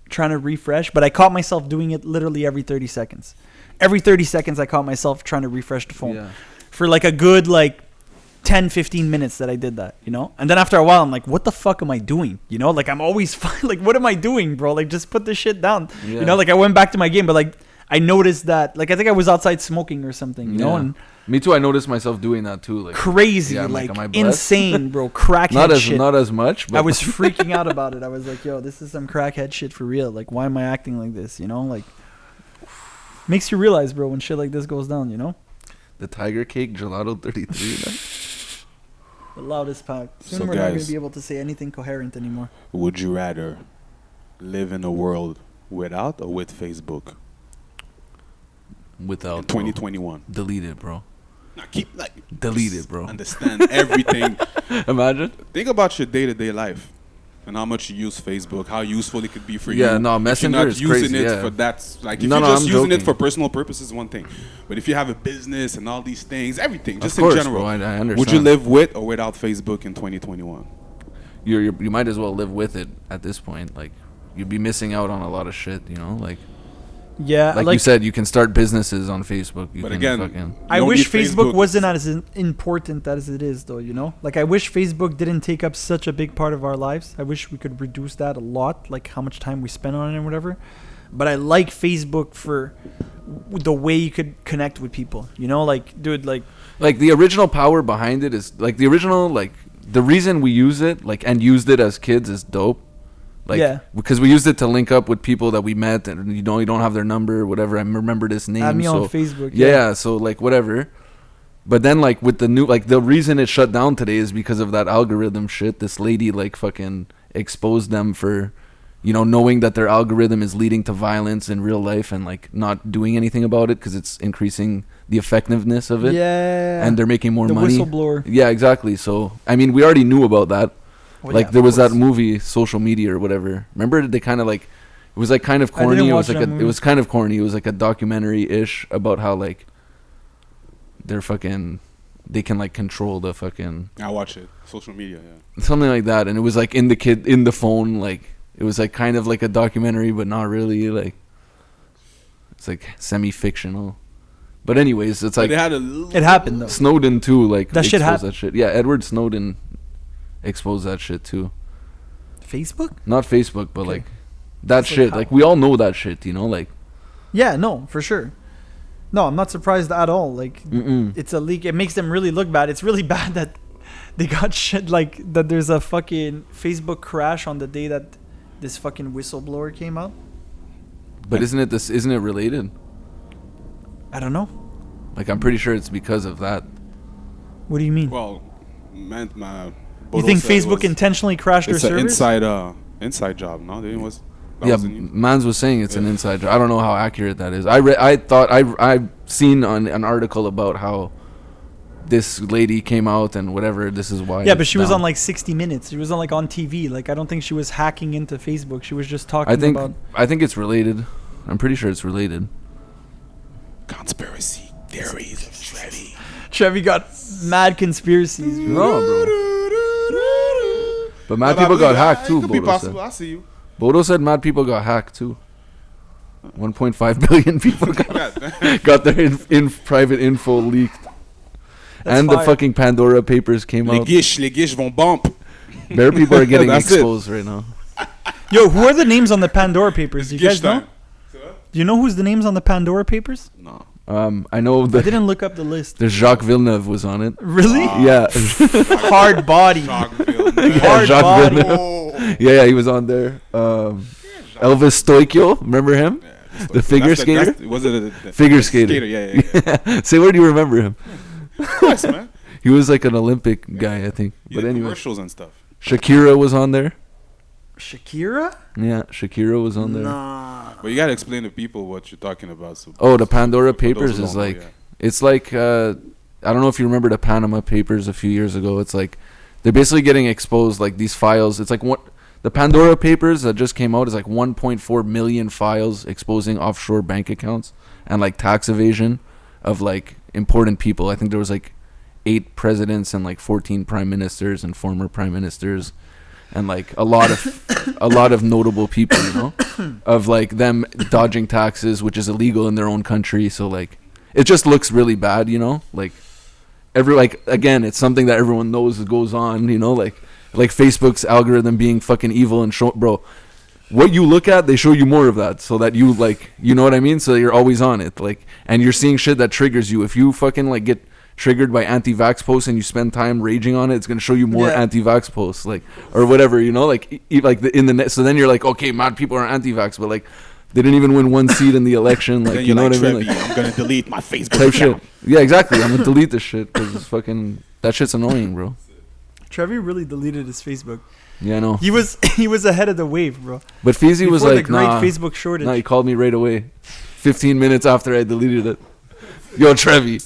trying to refresh, but I caught myself doing it literally every 30 seconds. Every 30 seconds, I caught myself trying to refresh the phone for like a good 10-15 minutes that I did that, you know? And then after a while I'm like, what the fuck am I doing? You know, like I'm always fine. Like, what am I doing, bro? Like, just put this shit down. You know, like I went back to my game, but like I noticed that, like, I think I was outside smoking or something, you know? And me too. I noticed myself doing that too. Like crazy, like insane, bro. Crackhead shit. Not as much, but I was freaking out about it. I was like, yo, this is some crackhead shit for real. Like, why am I acting like this? You know, like, makes you realize, bro, when shit like this goes down, you know? The Tiger Cake Gelato 33. The loudest pack. Soon So we're not going guys, to be able to say anything coherent anymore. Would you rather live in a world without or with Facebook? Without 2021. Delete it, bro. Now keep delete it, bro. Understand everything. Imagine. Think about your day-to-day life and how much you use Facebook, how useful it could be for you. Yeah, no, Messenger is using crazy, it for that, like if No, you're just I'm using it joking. for personal purposes, one thing. But if you have a business and all these things, everything, just Of course, in general, bro, I understand. would you live with or without Facebook in 2021? You might as well live with it at this point. Like, you'd be missing out on a lot of shit, you know? Yeah, like you said, you can start businesses on Facebook. But again, I wish Facebook wasn't as important as it is, though, you know? Like, I wish Facebook didn't take up such a big part of our lives. I wish we could reduce that a lot, like how much time we spend on it and whatever. But I like Facebook for the way you could connect with people, you know? Like, dude, like the original power behind it is, like, the original, like, the reason we use it, like, and used it as kids is dope. Like, because we used it to link up with people that we met, and you don't have their number or whatever. I remember this name. Add me on Facebook. Yeah, so like whatever. But then like with the new, like the reason it shut down today is because of that algorithm shit. This lady like fucking exposed them for, you know, knowing that their algorithm is leading to violence in real life and like not doing anything about it because it's increasing the effectiveness of it. Yeah. And they're making more money. The whistleblower. Yeah, exactly. So I mean, we already knew about that. Well, like there was that movie Social Media or whatever. Remember they kind of like, it was like kind of corny. It was like it was kind of corny. It was like a documentary-ish about how like they're fucking, they can like control the fucking. I watch it. Social Media, yeah. Something like that, and it was like in the phone. Like it was like kind of like a documentary, but not really. Like it's like semi-fictional. But anyways, it's like it happened though. Snowden too. Like that shit happened. That shit. Yeah, Edward Snowden. expose that shit too. Facebook? Not Facebook, but Okay. like that It's like shit. how? Like we all know that shit, you know. Like Yeah, no, for sure. No, I'm not surprised at all. Like, mm-mm. it's a leak. It makes them really look bad. It's really bad that they got shit like that. There's a fucking Facebook crash on the day that this fucking whistleblower came out. But isn't it related? I don't know. Like I'm pretty sure it's because of that. What do you mean? Well, man, You think Facebook intentionally crashed their It's an servers? inside job, no? It was. Yeah, Mans was saying it's an inside job. I don't know how accurate that is. I seen on an article about how this lady came out and whatever. This is why. Yeah, but it's she was down. on like 60 Minutes. She was on like on TV. Like I don't think she was hacking into Facebook. She was just talking about. I think it's related. I'm pretty sure it's related. Conspiracy theories of Trevi. Trevi got mad conspiracies. Bro. No, bro. But mad people got hacked too. It could be Bodo possible. said. I see you. Bodo said mad people got hacked too. 1.5 billion people God. got their in private info leaked. That's And fire. the fucking Pandora papers came Les out. guiches vont bump. Bare people are getting That's it. exposed right now. Yo, who are the names on the Pandora papers? Do you guys Guiche know? time. Do you know who's the names on the Pandora papers? No. I know I that didn't look up the list. there's Jacques Villeneuve was on it. Really? Yeah. Hard body. Jacques Villeneuve. Yeah, Hard Jacques body. Villeneuve. Oh. Yeah, he was on there. Elvis Stoikio, remember him? The figure skater? Was it a Figure skater. Yeah. Say, where do you remember him? Yes, man. He was like an Olympic guy, I think. You But did anyway, commercials and stuff. Shakira was on there. Shakira? Yeah, Shakira was on there. Nah. But you gotta explain to people what you're talking about. So Oh, the Pandora for those Papers who is don't know, like, yeah. it's like, I don't know if you remember the Panama Papers a few years ago. It's like, they're basically getting exposed, like these files. It's like the Pandora Papers that just came out is like 1.4 million files exposing offshore bank accounts and like tax evasion of like important people. I think there was like 8 presidents and like 14 prime ministers and former prime ministers and like a lot of notable people, you know, of like them dodging taxes, which is illegal in their own country. So like it just looks really bad, you know, like again, it's something that everyone knows goes on, you know, like Facebook's algorithm being fucking evil and bro, what you look at, they show you more of that so that you like, you know what I mean? So you're always on it, like, and you're seeing shit that triggers you. If you fucking like get triggered by anti-vax posts and you spend time raging on it, it's gonna show you more anti-vax posts, like, or whatever, you know, like so then you're like, okay, mad people are anti-vax, but like they didn't even win one seat in the election, like, Then you know what I mean? Trevi, Like, I'm gonna delete my Facebook type account. shit. Yeah, exactly. I'm gonna delete this shit because it's fucking, that shit's annoying, bro. Trevi really deleted his Facebook. Yeah, I know. He was ahead of the wave, bro. But Feezy was Before like, the great nah. Facebook shortage. No, he called me right away. 15 minutes after I deleted it. Yo, Trevi,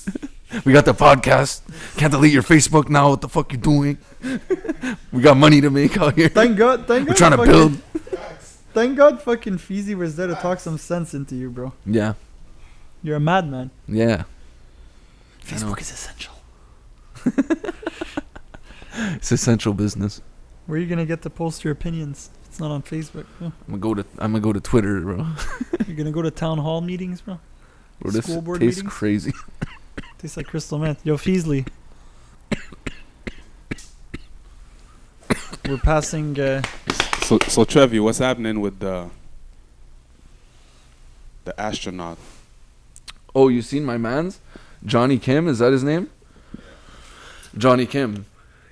we got the podcast. Can't delete your Facebook now. What the fuck you doing? We got money to make out here. Thank God. We're trying to build. Thank God fucking Feezy was there to talk some sense into you, bro. Yeah. You're a madman. Yeah. Facebook is essential. It's essential business. Where are you gonna get to post your opinions? It's not on Facebook, bro. I'm gonna go to Twitter, bro. You're gonna go to town hall meetings, bro. Bro, this School board tastes meetings? crazy. Tastes like crystal meth. Yo, Feasley. We're passing. So Trevi, what's happening with the astronaut? Oh, you seen my man's? Johnny Kim, is that his name? Johnny Kim.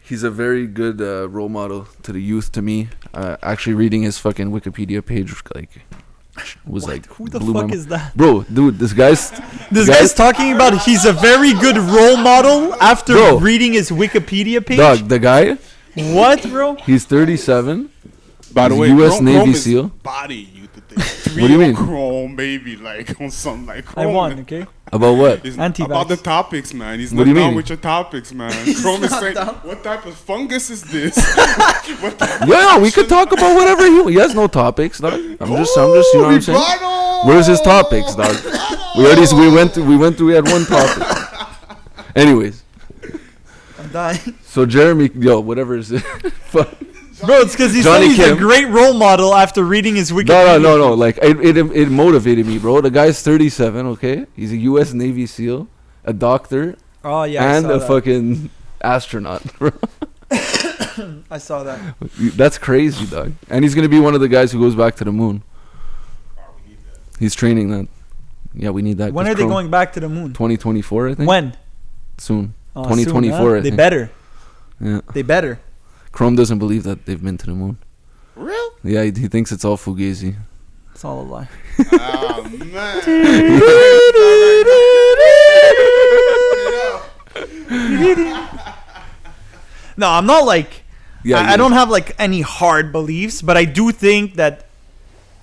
He's a very good role model to the youth to me. Actually reading his fucking Wikipedia page like was What? like Who the blew my fuck mi- is that? Bro, dude, this guy's This guy's talking about he's a very good role model after Bro. reading his Wikipedia page. dog, the guy, What, bro? he's 37. By the He's way, a US Krome Navy is SEAL. Body, you think? What do you mean? Krome, maybe like on something like Krome. I won, okay? About what? He's Anti-vax. about the topics, man. He's What not do you down mean? with your topics, man. Krome is saying, what type of fungus is this? What type of Yeah, we could talk about whatever he has no topics, dog. I'm just, you know what I'm saying? Vibrato! Where's his topics, dog? We had one topic. Anyways, I'm dying. so Jeremy, whatever is it? Fuck. Bro, it's because he said Johnny he's a Kim. great role model after reading his Wikipedia. No. Like it motivated me, bro. The guy's 37, okay? He's a U.S. Navy SEAL, a doctor, Oh, yeah. I and saw a that. fucking astronaut, bro. I saw that. That's crazy, dog. And he's gonna be one of the guys who goes back to the moon. He's training that. Yeah, we need that. When are they going back to the moon? 2024, I think. When? Soon. Oh, 2024, soon, huh? I think. They better. Yeah. They better. Krome doesn't believe that they've been to the moon. Real? Yeah, he thinks it's all fugazi. It's all a lie. Oh, man. No, I'm not like... Yeah, I don't have like any hard beliefs, but I do think that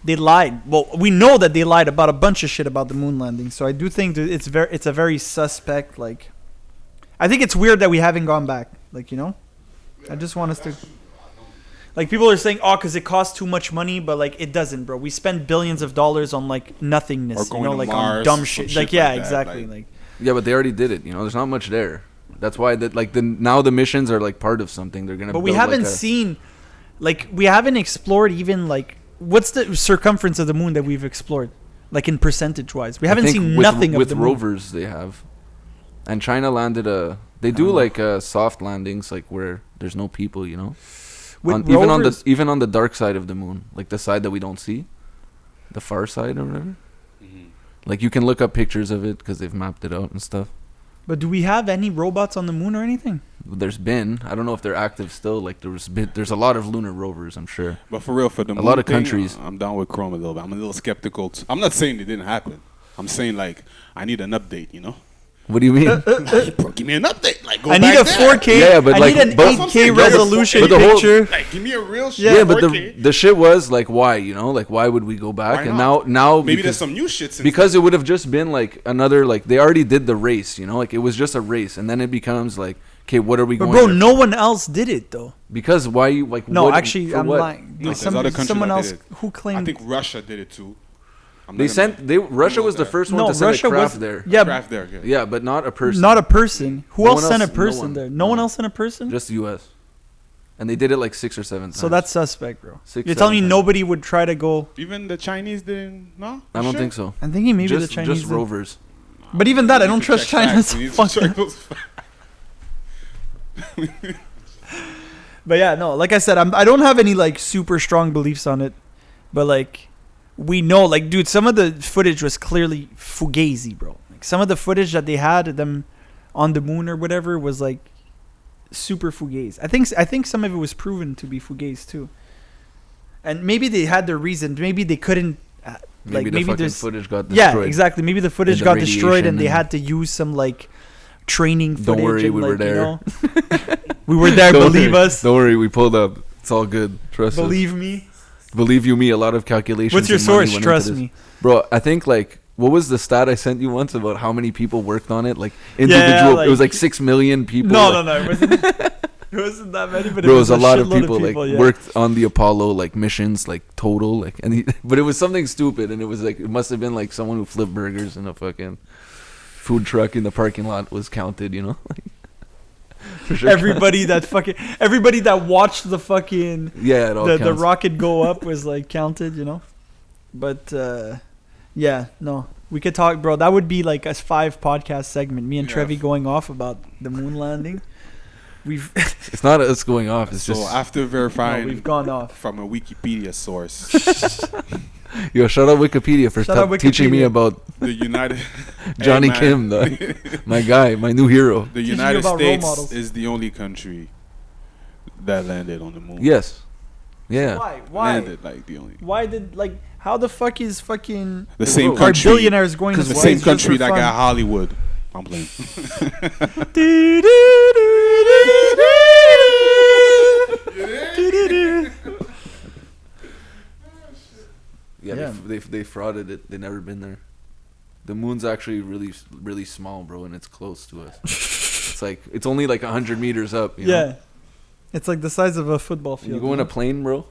they lied. Well, we know that they lied about a bunch of shit about the moon landing. So I do think that it's a very suspect, like... I think it's weird that we haven't gone back. Like, you know? I just want us to... Like, people are saying, oh, because it costs too much money, but, like, it doesn't, bro. We spend billions of dollars on, like, nothingness, Or going you know, to like, Mars, on dumb some shit. shit Like, yeah, like that, exactly. like- Like, Yeah, but they already did it. You know, there's not much there. That's why now the missions are like part of something. They're gonna. but we build, haven't like, seen, like, we haven't explored even, like, what's the circumference of the moon that we've explored? Like, in percentage-wise. We haven't seen nothing of with the moon. rovers. They have, and China landed a. They do like soft landings, like where there's no people. You know, With even on the dark side of the moon, like the side that we don't see, the far side or whatever. Like you can look up pictures of it because they've mapped it out and stuff. But do we have any robots on the moon or anything? There's been. I don't know if they're active still. Like there's a lot of lunar rovers, I'm sure. But for real, for the A lot of moon thing, countries. I'm down with Krome a little bit. I'm a little skeptical. I'm not saying it didn't happen. I'm saying, like, I need an update, you know? What do you mean? Bro, give me an update. Like, go I back need a there. 4K. Yeah, but I like- need an but- 8K resolution but the whole- picture. Like, give me a real shit. Yeah, but 4K. the shit was like, why? You know, like why would we go back? Why And not? now Maybe because, there's some new shit since because it would have just been like another, like they already did the race. You know, like it was just a race, and then it becomes like, okay, what are we But going? bro, there no one else did it though. Because why you like? No, what- actually, for I'm what? lying. No, there's Some- other countries someone that else did it. who claimed. I think Russia did it too. I'm They not gonna- sent. Russia was the there. first one no, to send Russia a craft was there. Yeah, craft there. Yeah. Yeah, but not a person. not a person. Who No else one sent a else- no person one. there? No No one one. else sent a person. Just the U.S. And they did it like 6 or 7 times. So that's suspect, bro. 6, You're telling me 7 times. nobody would try to go? Even the Chinese didn't. No, I don't think so. I'm thinking maybe just, the Chinese. just did. rovers. But even that, I We don't need to trust check China's facts. We need to fucking. check those facts. But yeah, no, like I said, I don't have any like super strong beliefs on it, but like we know, like, dude, some of the footage was clearly fugazi, bro. Like some of the footage that they had of them on the moon or whatever was like super fugazi. I think some of it was proven to be fugazi too, and maybe they had their reason. Maybe they couldn't. Maybe the maybe fucking there's footage got destroyed. yeah, exactly. Maybe the footage the got destroyed and they radiation had to use some like training footage. Don't worry, and, we were like, you there. know, we were there. Don't Believe worry. us. Don't worry, we pulled up. It's all good. Trust us. Believe me. Believe you me, a lot of calculations. What's your and money source? went Trust into this. me. Bro, I think like what was the stat I sent you once about how many people worked on it? Like Yeah, individual, it was like- like 6 million people. No, like, no, it wasn't. It wasn't that many, but Bro, it it was was a lot of shitload people, like yeah. worked on the Apollo like missions, like total, like but it was something stupid, and it was like it must have been like someone who flipped burgers in a fucking food truck in the parking lot was counted, you know. For sure. Everybody that watched the fucking Yeah, it all the counts. rocket go up was like counted, you know. But yeah, no, we could talk, bro. That would be like a 5 podcast segment. Me and Yeah. Trevi going off about the moon landing. We've It's not us going off. It's So just after no, verifying we've gone off. from a Wikipedia source, yo. Shout out Wikipedia for Shout out teaching me Wikipedia. about the United Johnny Hey, Kim, man. my guy, my new hero. The Teaching you United about role States models. is the only country that landed on the moon. Yes, yeah. Why? Landed like the only. Why did like? How the fuck is fucking The same our country. billionaires going to The space same just country for that fun? got Hollywood. I'm playing. Yeah, Yeah. they frauded it. They never been there. The moon's actually really small, bro, and it's close to us. It's like it's only like 100 meters up. You know? Yeah, it's like the size of a football When field. you go in a plane, bro,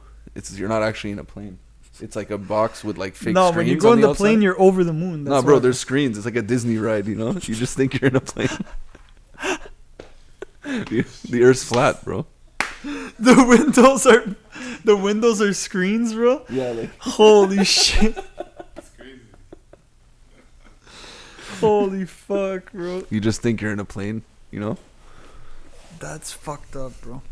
you're not actually in a plane. It's like a box with like fake no, screens. when you go on in the plane, outside. you're over the moon. No, That's bro, why. there's screens. It's like a Disney ride, you know. You just think you're in a plane. the Earth's flat, bro. the windows are screens, bro. Yeah, like Holy shit. Holy fuck, bro. you just think you're in a plane, you know. That's fucked up, bro.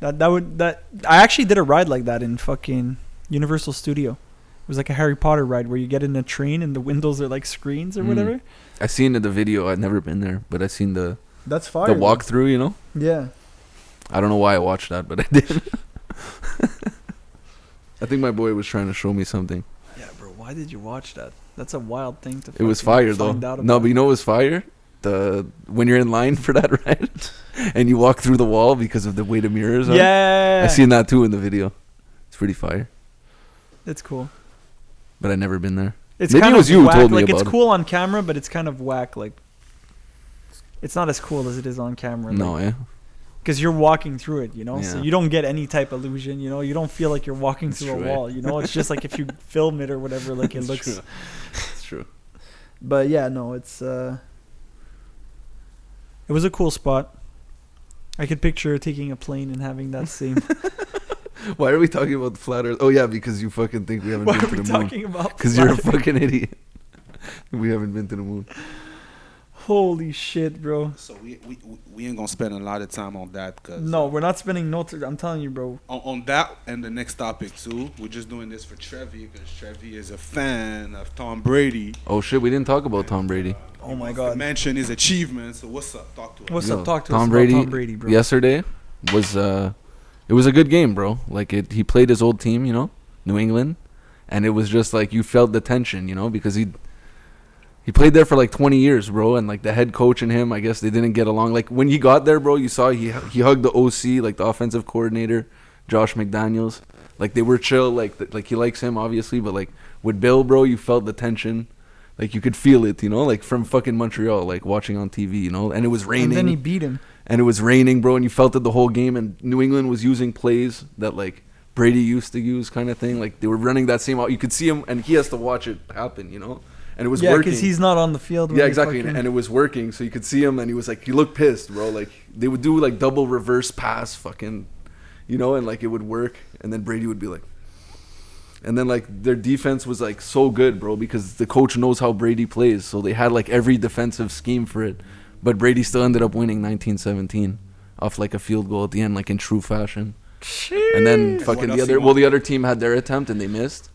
I actually did a ride like that in fucking Universal Studio. It was like a Harry Potter ride where you get in a train and the windows are like screens or whatever. I seen the video. I've never been there, but I seen the fire. The walkthrough. You know. Yeah. I don't know why I watched that, but I did. I think my boy was trying to show me something. Yeah, bro. Why did you watch that? That's a wild thing to. It was fire though. No, but you know what was fire? When you're in line for that ride and you walk through the wall because of the way the mirrors are. Yeah. I seen that too in the video. It's pretty fire. It's cool. But I never been there. It's Maybe kind it was of you who whack. told me like about it's it. cool on camera, but it's kind of whack. Like it's not as cool as it is on camera. No, yeah. Because you're walking through it, you know, Yeah. so you don't get any type of illusion, you know. You don't feel like you're walking That's through true, a wall, you know. It's just like if you film it or whatever, like it It's looks. true. It's true. But yeah, no, it's. It was a cool spot. I could picture taking a plane and having that same. Why are we talking about the flat Earth? Oh yeah, because you fucking think we haven't Why been are to we the moon. talking about? Because you're a fucking idiot. We haven't been to the moon. Holy shit, bro. So we ain't gonna spend a lot of time on that, cause No, we're not spending no. I'm telling you, bro. on that and the next topic too. We're just doing this for Trevi because Trevi is a fan of Tom Brady. Oh shit, we didn't talk about Tom Brady. Oh my To god. mention his achievements. So what's up? Talk to us. What's Yo, up? Talk to Tom us Brady, about Tom Brady, bro. Yesterday was it was a good game, bro. Like he played his old team, you know, New England, and it was just like you felt the tension, you know, because he played there for like 20 years, bro, and like the head coach and him, I guess they didn't get along. Like when he got there, bro, you saw he hugged the OC, like the offensive coordinator, Josh McDaniels. Like they were chill, like he likes him obviously, but like with Bill, bro, you felt the tension. Like you could feel it, you know, like from fucking Montreal, like watching on TV, you know, and it was raining. And then he beat him. And it was raining, bro, and you felt it the whole game. And New England was using plays that like Brady used to use, kind of thing. Like they were running that same out. You could see him, and he has to watch it happen, you know. And it was working. because he's not on the field. when Yeah, they exactly. fucking- And it was working, so you could see him, and he was like, he looked pissed, bro. Like they would do like double reverse pass, fucking, you know, and like it would work, and then Brady would be like. And then like their defense was like so good, bro, because the coach knows how Brady plays, so they had like every defensive scheme for it. But Brady still ended up winning 19-17 off like a field goal at the end, like in true fashion. And then fucking the other team had their attempt and they missed,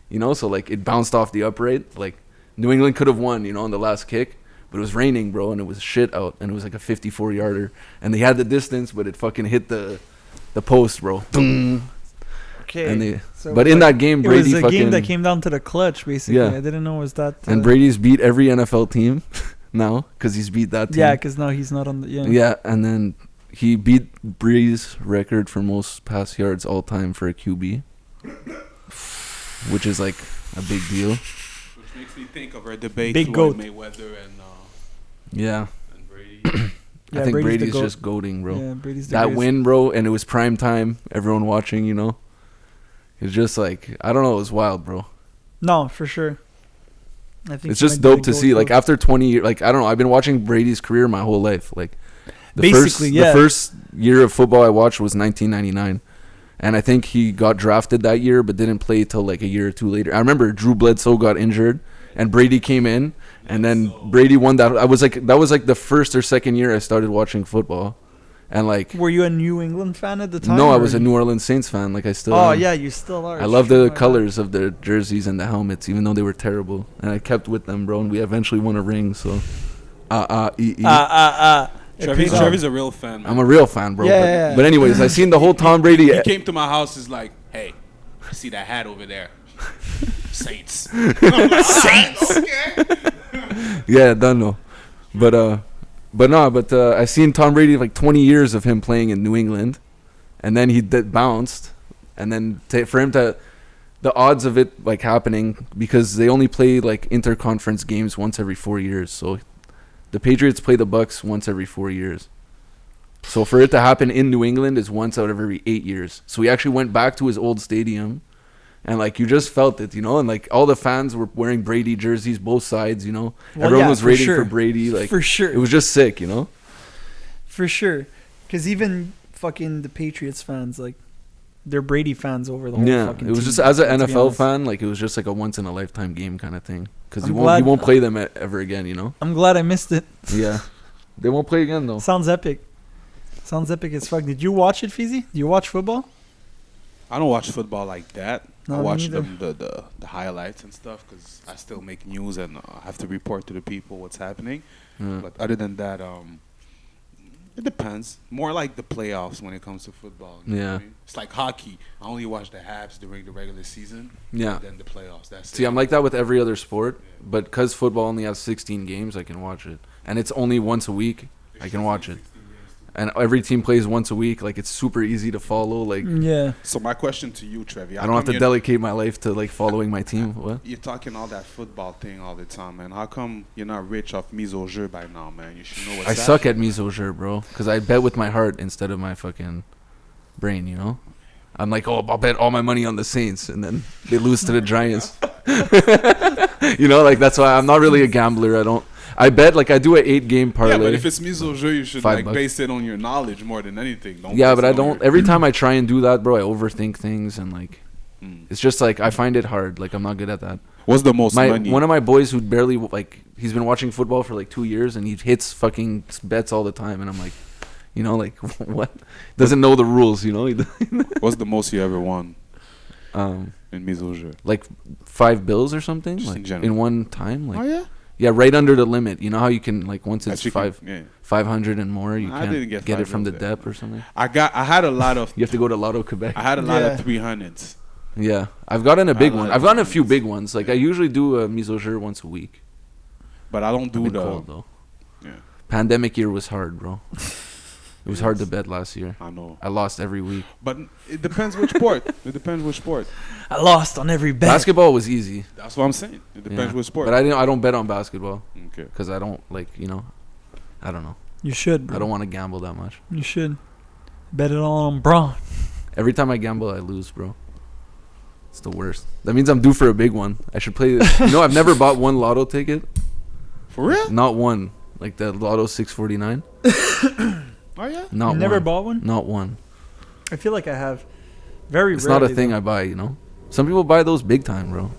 you know, so like it bounced off the upright. Like New England could have won, you know, on the last kick, but it was raining, bro, and it was shit out, and it was like a 54-yarder, and they had the distance, but it fucking hit the post, bro. Okay. And So but it was in like- that game, it Brady was a fucking game that came down to the clutch, basically. Yeah. I didn't know it was that. and Brady's beat every NFL team now because he's beat that team. Yeah, because now he's not on the. Yeah. Yeah, and then he beat Bree's record for most pass yards all time for a QB, which is like a big deal. Which makes me think of our debate Big Floyd goat. Mayweather Yeah, and Brady. Yeah, I think Brady's the Brady's GOAT. just goating, bro. Yeah, Brady's the That greatest. win, bro, and it was prime time. Everyone watching, you know. It's just like I don't know. It was wild, bro. No, for sure. I think It's he just might be dope the to see. GOAT. Like after 20 years, like I don't know. I've been watching Brady's career my whole life. Like Basically, yeah. The first year of football I watched was 1999, and I think he got drafted that year, but didn't play till like a year or two later. I remember Drew Bledsoe got injured, and Brady came in, and then Brady won that. That was like the first or second year I started watching football, and like. Were you a New England fan at the time? No, I or- was a New Orleans Saints fan. Like I still. Oh am. yeah, you still are. I love the Oh my God. colors of the jerseys and the helmets, even though they were terrible. And I kept with them, bro. And we eventually won a ring. So, It paid off. Trevi's a real fan, man. I'm a real fan, bro. Yeah. But anyways, I seen the whole Tom Brady. He came to my house. Is like, hey, I see that hat over there. Saints. Saints. Okay. Yeah, done no. But I seen Tom Brady like 20 years of him playing in New England, and then he bounced, and then for him to, the odds of it like happening because they only play like interconference games once every 4 years. So, the Patriots play the Bucks once every 4 years. So for it to happen in New England is once out of every 8 years. So he actually went back to his old stadium, and like you just felt it, you know, and like all the fans were wearing Brady jerseys, both sides, you know. Well, Everyone yeah, was for rooting sure. for Brady, like For sure. It was just sick, you know. For sure. Because even fucking the Patriots fans, like, they're Brady fans over the whole Yeah, fucking it was team, just as an to be NFL honest. fan, like it was just like a once in a lifetime game kind of thing. Because I'm he glad- won't play them ever again, you know. I'm glad I missed it. Yeah, they won't play again though. Sounds epic. Sounds epic as fuck. Did you watch it, Feezy? Do you watch football? I don't watch football like that. No, I me watch neither. the highlights and stuff because I still make news and I have to report to the people what's happening. But other than that, it depends. More like the playoffs when it comes to football. You know what I mean? It's like hockey. I only watch the halves during the regular season. Yeah. And then the playoffs. That's See, it. I'm like that with every other sport, but because football only has 16 games, I can watch it. And it's only once a week, I can watch it. And every team plays once a week. Like, it's super easy to follow. Like, Yeah. So my question to you, Trevi. I don't have to delegate my life to, like, following my team. What? You're talking all that football thing all the time, man. How come you're not rich off mise au jeu by now, man? You should know what's I suck at mise au jeu, bro. Because I bet with my heart instead of my fucking brain, you know? I'm like, oh, I'll bet all my money on the Saints. And then they lose to the Giants. You know, like, that's why I'm not really a gambler. I bet, like, I do an 8-game parlay. Yeah, but if it's mise au jeu, you should like $5. base it on your knowledge more than anything. Yeah, but I don't. Every time I try and do that, bro, I overthink things and like, it's just like I find it hard. Like I'm not good at that. What's the most money? One of my boys who barely like, he's been watching football for like 2 years and he hits fucking bets all the time, and I'm like, you know, like what? Doesn't know the rules, you know. What's the most you ever won? In mise au jeu, like $5 bills or something, Just like in general. in one time. Like, oh yeah. Yeah, right under the limit. You know how you can like once it's That you can- yeah. 500 and more, you I didn't can't get get it from the $5 there. dep or something. I had a lot of. You have to go to Lotto Quebec. I had a lot Yeah. of 300s. Yeah, I've gotten a big I one. like I've gotten a those. few big ones. Like I usually do a mise au jeu once a week. But I don't do Been the. cold though. Yeah, Pandemic year was hard, bro. It was hard to bet last year. I know. I lost every week. But it depends which sport. It depends which sport. I lost on every bet. Basketball was easy. That's what I'm saying. It depends Yeah. which sport. But I don't bet on basketball Okay. because I don't like, you know, I don't know. You should, bro. I don't want to gamble that much. You should. Bet it all on Braun. Every time I gamble, I lose, bro. It's the worst. That means I'm due for a big one. I should play this. You know, I've never bought one lotto ticket. For real? Not one. Like the Lotto 649. Oh yeah. Not You never one. bought one? Not one. I feel like I have. Very It's not a rarely, thing though. I buy, you know? Some people buy those big time, bro.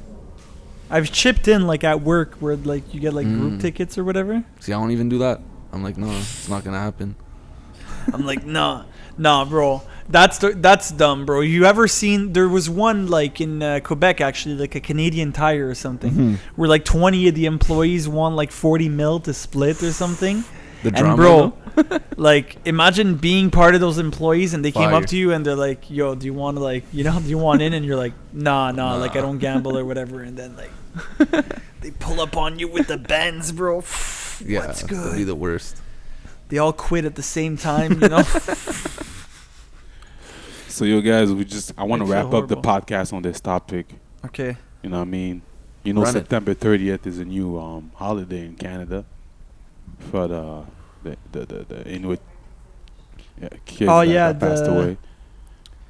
I've chipped in like at work where like you get like group Mm. tickets or whatever. See, I don't even do that. I'm like, no, it's not going to happen. I'm like, nah, bro. That's dumb, bro. You ever seen? There was one like in Quebec, actually, like a Canadian Tire or something, where like 20 of the employees won like 40 mil to split or something. The And drama, bro, though? like imagine being part of those employees and they came Fire. up to you and they're like, "Yo, do you want to like, you know, do you want in?" And you're like, "Nah, like I don't gamble or whatever." And then like they pull up on you with the Benz, bro. Yeah, What's that'd be good? the worst. They all quit at the same time, you know. So you guys, I want I to feel wrap up the horrible. podcast on this topic. Okay. You know what I mean? You know, Run it. September 30th is a new holiday in Canada for the Inuit kids Oh, that yeah, passed the- away.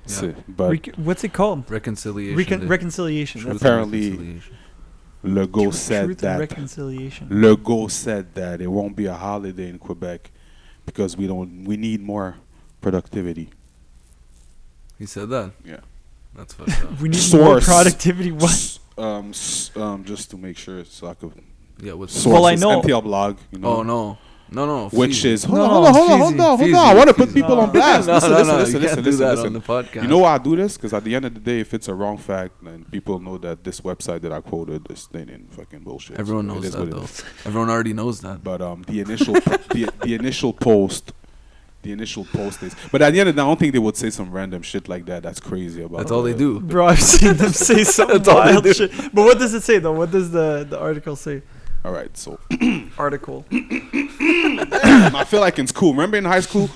So, but What's it called? Reconciliation. Day. Reconciliation. Truth That's and Apparently- reconciliation. Legault Truth said and that reconciliation. Legault said that it won't be a holiday in Quebec because we need more productivity. He said that. Yeah. That's fucked up. We need more Source. productivity. What? Just to make sure so I could. Yeah, what's Source Well, I is know- NPL blog. You know, Oh, no. which Feezy. is No, hold on. Feezy, I want to put Feezy. people on No. blast. No, Listen, no, listen, no, listen, you listen, can't do listen, that listen. on the podcast. You know why I do this? Because at the end of the day, if it's a wrong fact, then people know that this website that I quoted is ain't fucking bullshit. Everyone So it knows is that, what it though. is. Everyone already knows that. But the initial the initial post. The initial post is, but at the end of the day, I don't think they would say some random shit like that. That's crazy about. That's all they do. Bro, I've seen them say some That's all they wild do. shit. But what does it say though? What does the article say? All right, so Article. I feel like in school. Remember in high school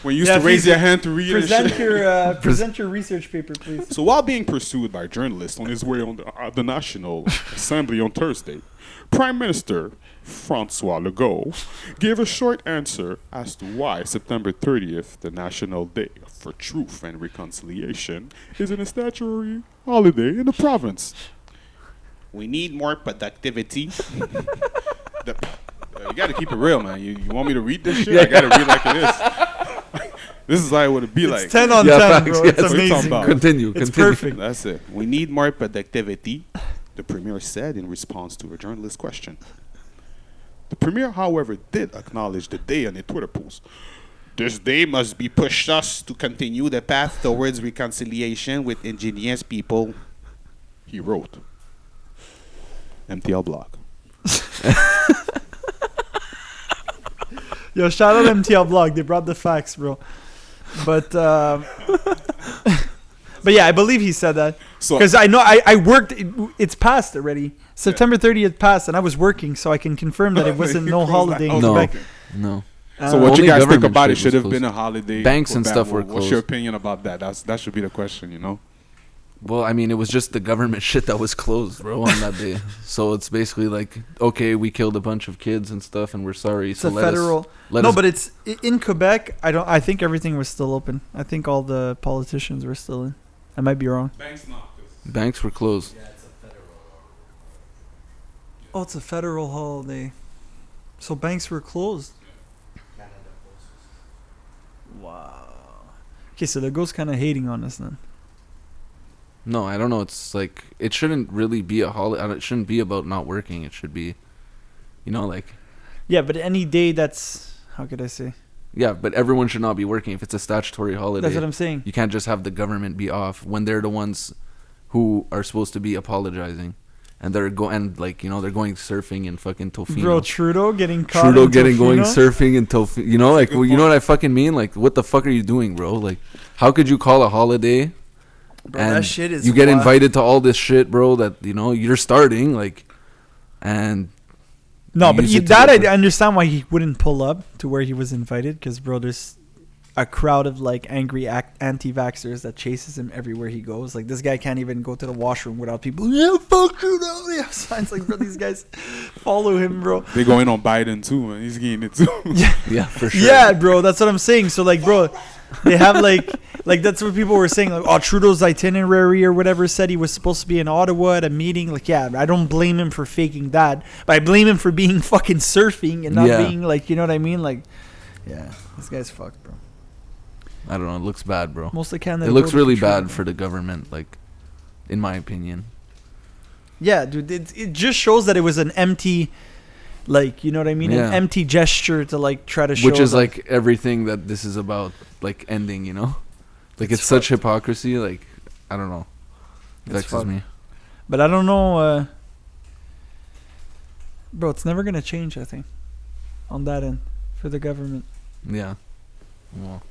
when you used Yeah, to raise Feezy, your hand to read and Present shit? your present your research paper, please. So while being pursued by journalists on his way on the National Assembly on Thursday, Prime Minister Francois Legault gave a short answer as to why September 30th, the National Day for Truth and Reconciliation, isn't a statutory holiday in the province. We need more productivity. You got to keep it real, man. You want me to read this shit? I got to read like it is. This is how it would be like. It's 10 on Yeah, 10, facts, bro. yes. It's What are you talking amazing. about? Continue. It's continue. perfect. That's it. We need more productivity, the Premier said in response to a journalist's question. The Premier, however, did acknowledge the day on a Twitter post. This day must be pushed us to continue the path towards reconciliation with indigenous people, he wrote. MTL blog. Yo, shout out MTL blog. They brought the facts, bro. But but yeah, I believe he said that because I know I worked. It's passed already. September 30th passed, and I was working, so I can confirm that it wasn't no holiday in Quebec. No. So what you guys think about it? shit Should have was been a holiday. Banks and stuff were What's closed. your opinion about that? That should be the question, you know? Well, I mean, it was just the government shit that was closed, bro, on that day. So it's basically like, okay, we killed a bunch of kids and stuff, and we're sorry. It's so a federal. But it's in Quebec. I think everything was still open. I think all the politicians were still in. I might be wrong. Banks were closed. Yeah, it's a federal. Oh, it's a federal holiday. So banks were closed. Canada Post. Wow. Okay, so the ghost kind of hating on us then. No, I don't know. It's like, it shouldn't really be a holiday. It shouldn't be about not working. It should be, like. Yeah, but any day that's, how could I say? Yeah, but everyone should not be working if it's a statutory holiday. That's what I'm saying. You can't just have the government be off when they're the ones who are supposed to be apologizing. And they're going surfing in fucking Tofino. Bro, Trudeau getting caught Trudeau in getting Tofino? going surfing in Tofino. You know what I fucking mean? Like, what the fuck are you doing, bro? Like, how could you call a holiday? Bro, and that shit is you get wild. invited to all this shit, bro, that, you're starting, like, and... No, but use it to that get I understand why he wouldn't pull up to where he was invited, because, bro, there's a crowd of, like, angry anti-vaxxers that chases him everywhere he goes. Like, this guy can't even go to the washroom without people, yeah, fuck Trudeau. They have signs like, bro, these guys follow him, bro. They're going on Biden, too, man. He's getting it, too. Yeah, for sure. Yeah, bro, that's what I'm saying. So, like, bro, they have, like, that's what people were saying. Like, oh, Trudeau's itinerary or whatever said he was supposed to be in Ottawa at a meeting. Like, yeah, I don't blame him for faking that. But I blame him for being fucking surfing and not being, like, you know what I mean? Like, yeah, this guy's fucked, bro. I don't know. It looks bad, bro. Most of Canada. It looks voted really for Trudeau. bad for the government, like, in my opinion. Yeah, dude, it just shows that it was an empty, like, you know what I mean? Yeah. An empty gesture to, like, try to show. Which is, that, like, everything that this is about, like, ending, Like, it's such hypocrisy, like, I don't know. It It's vexes fucked. me. But I don't know, bro, it's never going to change, I think, on that end for the government. Yeah. Well,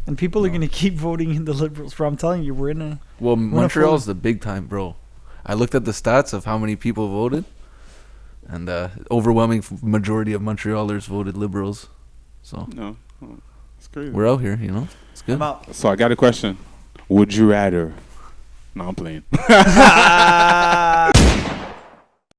And people are going to keep voting in the Liberals, bro. I'm telling you, we're in a... Montreal's the big time, bro. I looked at the stats of how many people voted, and overwhelming majority of Montrealers voted Liberals. So No. Oh, it's crazy. we're out here, It's good. I'm out. So I got a question. Would you rather... No, I'm playing.